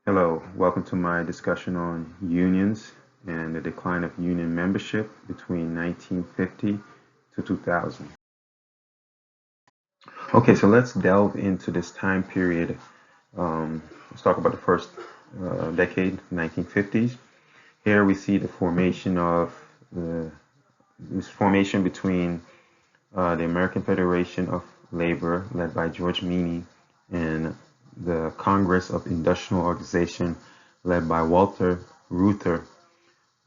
Hello, welcome to my discussion on unions and the decline of union membership between 1950 to 2000. Okay, so let's delve into this time period. Let's talk about the first decade, 1950s. Here we see the formation of the this formation between the American Federation of Labor, led by George Meany, and the Congress of Industrial Organization, led by Walter Reuther.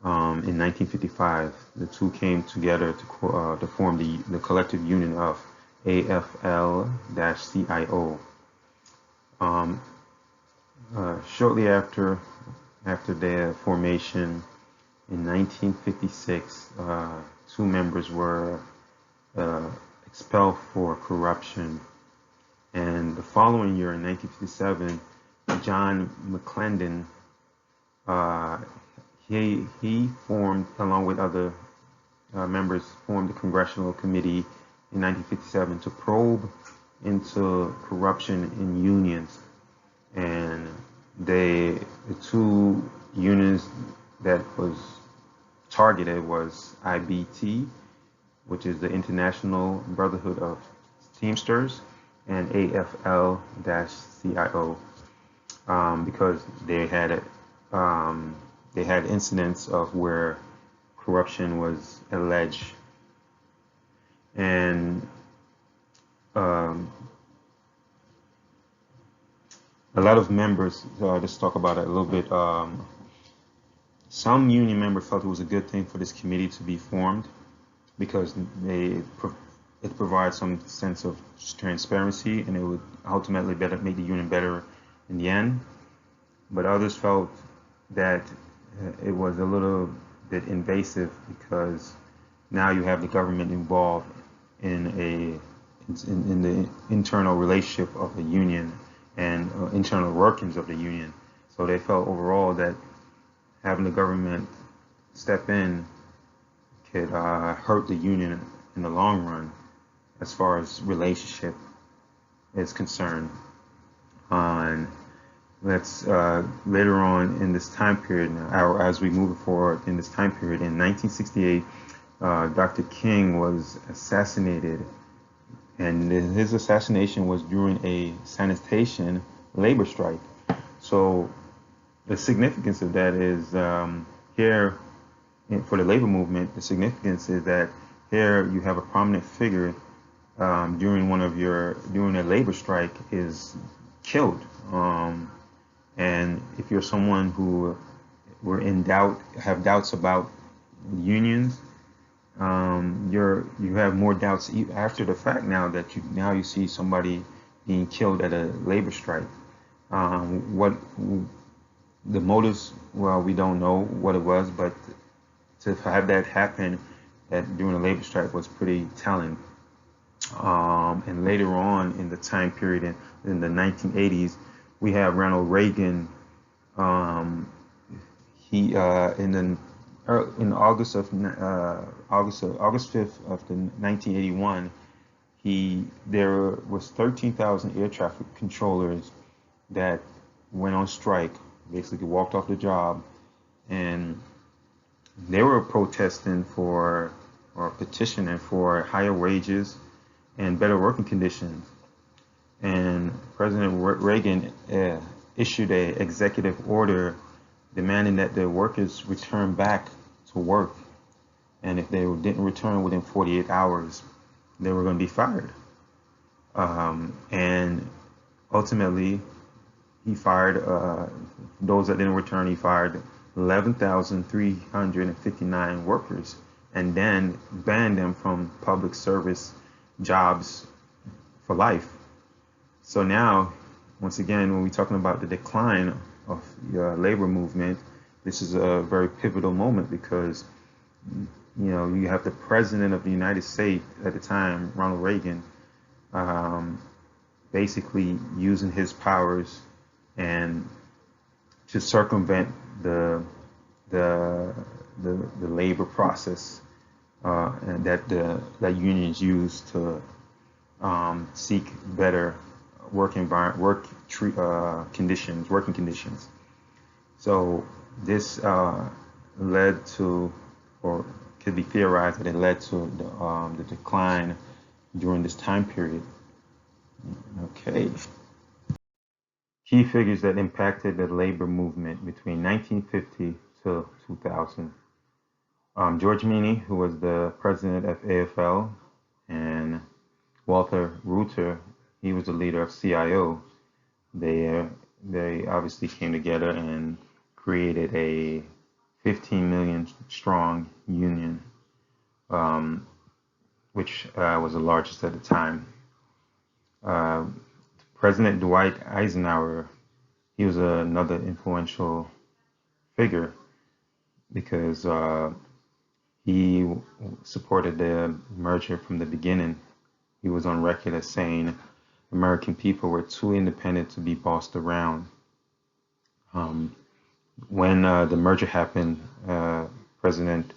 In 1955, the two came together to form the collective union of AFL-CIO. Um, Shortly after their formation in 1956, two members were uh, expelled for corruption. And the following year, in 1957, John McClendon, uh, he formed, along with other members, formed the Congressional Committee in 1957 to probe into corruption in unions. And the two unions that was targeted was IBT, which is the International Brotherhood of Teamsters, and AFL-CIO, because they had incidents of where corruption was alleged, and um, a lot of members. Let's talk about it a little bit. Some union members felt it was a good thing for this committee to be formed because it provides some sense of transparency, and it would ultimately better make the union better in the end. But others felt that it was a little bit invasive because now you have the government involved in in the internal relationship of the union and internal workings of the union. So they felt overall that having the government step in could hurt the union in the long run as far as relationship is concerned. And let's later on in this time period, now, as we move forward in this time period, in 1968, Dr. King was assassinated, and his assassination was during a sanitation labor strike. So the significance of that is here for the labor movement. The significance is that here you have a prominent figure during a labor strike is killed. And if you're someone who were in doubt, have doubts about unions, you have more doubts after the fact now that you see somebody being killed at a labor strike. What the motives? Well, we don't know what it was, but to have that happen during a labor strike was pretty telling. And later on in the time period in the 1980s, we have Ronald Reagan. Um, he in August 5th of the 1981, there was 13,000 air traffic controllers that went on strike, basically walked off the job, and they were protesting for or petitioning for higher wages and better working conditions. And President Reagan issued an executive order demanding that the workers return back to work. And if they didn't return within 48 hours, they were going to be fired. And ultimately, he fired those that didn't return. He fired 11,359 workers, and then banned them from public service jobs for life. So now, once again, when we're talking about the decline of the labor movement, this is a very pivotal moment because you have the president of the United States at the time, Ronald Reagan, um, basically using his powers and to circumvent the the labor process and that unions use to seek better working conditions. So this led to, or could be theorized that it led to the decline during this time period. Okay. Key figures that impacted the labor movement between 1950 to 2000. George Meany, who was the president of AFL, and Walter Reuther, he was the leader of CIO. They obviously came together and created a 15 million strong union, um, which was the largest at the time. Uh, President Dwight Eisenhower, he was another influential figure because he supported the merger from the beginning. He was on record as saying American people were too independent to be bossed around. Um, when the merger happened, President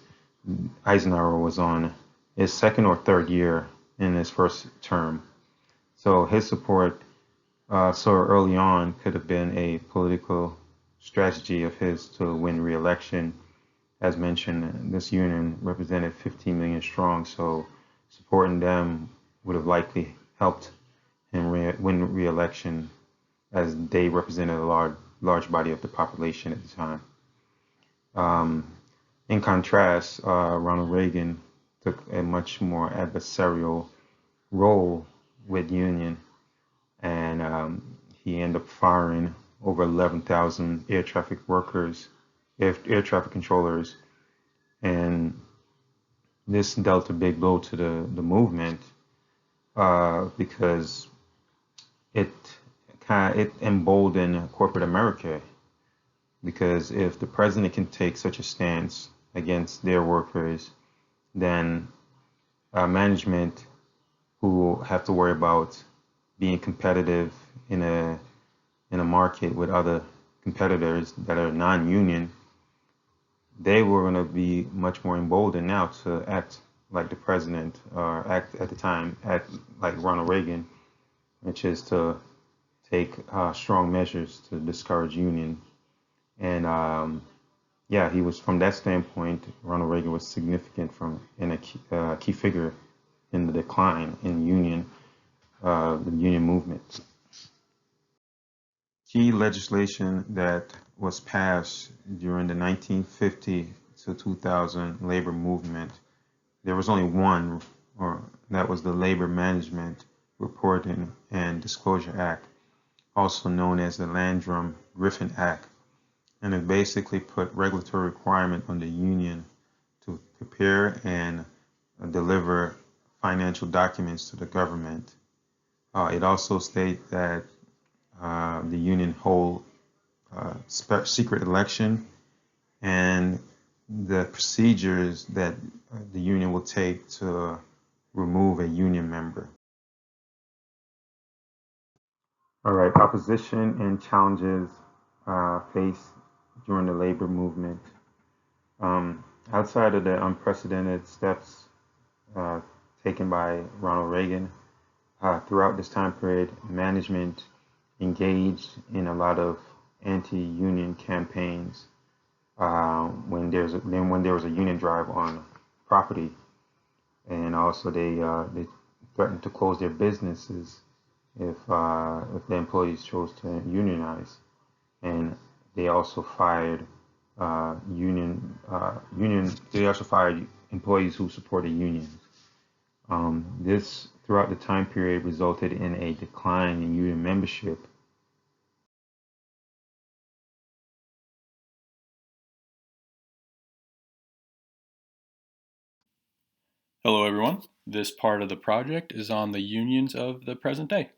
Eisenhower was on his second or third year in his first term. So his support so early on could have been a political strategy of his to win re-election. As mentioned, this union represented 15 million strong, so supporting them would have likely helped him win re-election, as they represented a large body of the population at the time. In contrast, Ronald Reagan took a much more adversarial role with union, and he ended up firing over 11,000 air traffic workers, air traffic controllers, and this dealt a big blow to the movement because it it emboldened corporate America. Because if the president can take such a stance against their workers, then management who have to worry about being competitive in a market with other competitors that are non-union, they were going to be much more emboldened now to act like the president, or act at the time, act like Ronald Reagan, which is to take strong measures to discourage union. And yeah, he was, from that standpoint, Ronald Reagan was significant from in a key figure in the decline in the union movement. Key legislation that was passed during the 1950 to 2000 labor movement, there was only one, or that was the Labor Management Reporting and Disclosure Act, also known as the Landrum-Griffin Act, and it basically put regulatory requirement on the union to prepare and deliver financial documents to the government. It also states that the union hold secret election and the procedures that the union will take to remove a union member. All right, opposition and challenges faced during the labor movement. Outside of the unprecedented steps uh, taken by Ronald Reagan, throughout this time period, management engaged in a lot of anti-union campaigns when there was a union drive on property, and also they threatened to close their businesses if the employees chose to unionize, and they also fired union. They also fired employees who supported unions. This throughout the time period resulted in a decline in union membership. Hello, everyone. This part of the project is on the unions of the present day.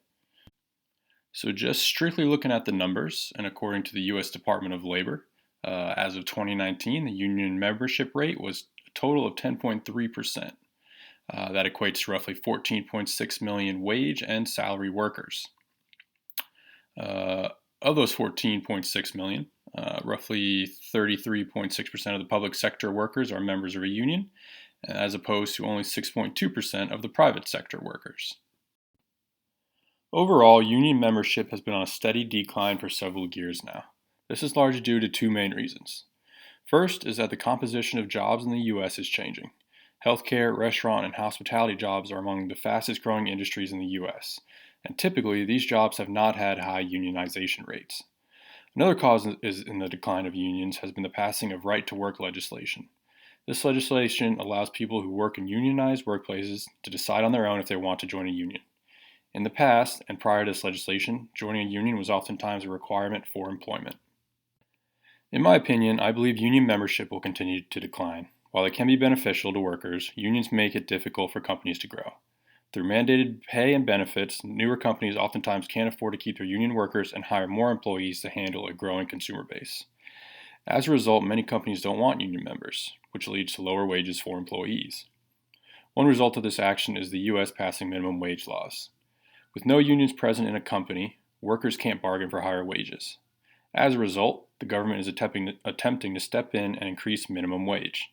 So, just strictly looking at the numbers, and according to the U.S. Department of Labor, as of 2019, the union membership rate was a total of 10.3%. That equates to roughly 14.6 million wage and salary workers. Of those 14.6 million, roughly 33.6% of the public sector workers are members of a union, as opposed to only 6.2% of the private sector workers. Overall, union membership has been on a steady decline for several years now. This is largely due to two main reasons. First is that the composition of jobs in the U.S. is changing. Healthcare, restaurant, and hospitality jobs are among the fastest growing industries in the U.S., and typically these jobs have not had high unionization rates. Another cause is in the decline of unions has been the passing of right-to-work legislation. This legislation allows people who work in unionized workplaces to decide on their own if they want to join a union. In the past, and prior to this legislation, joining a union was oftentimes a requirement for employment. In my opinion, I believe union membership will continue to decline. While it can be beneficial to workers, unions make it difficult for companies to grow. Through mandated pay and benefits, newer companies oftentimes can't afford to keep their union workers and hire more employees to handle a growing consumer base. As a result, many companies don't want union members, which leads to lower wages for employees. One result of this action is the U.S. passing minimum wage laws. With no unions present in a company, workers can't bargain for higher wages. As a result, the government is attempting to step in and increase minimum wage.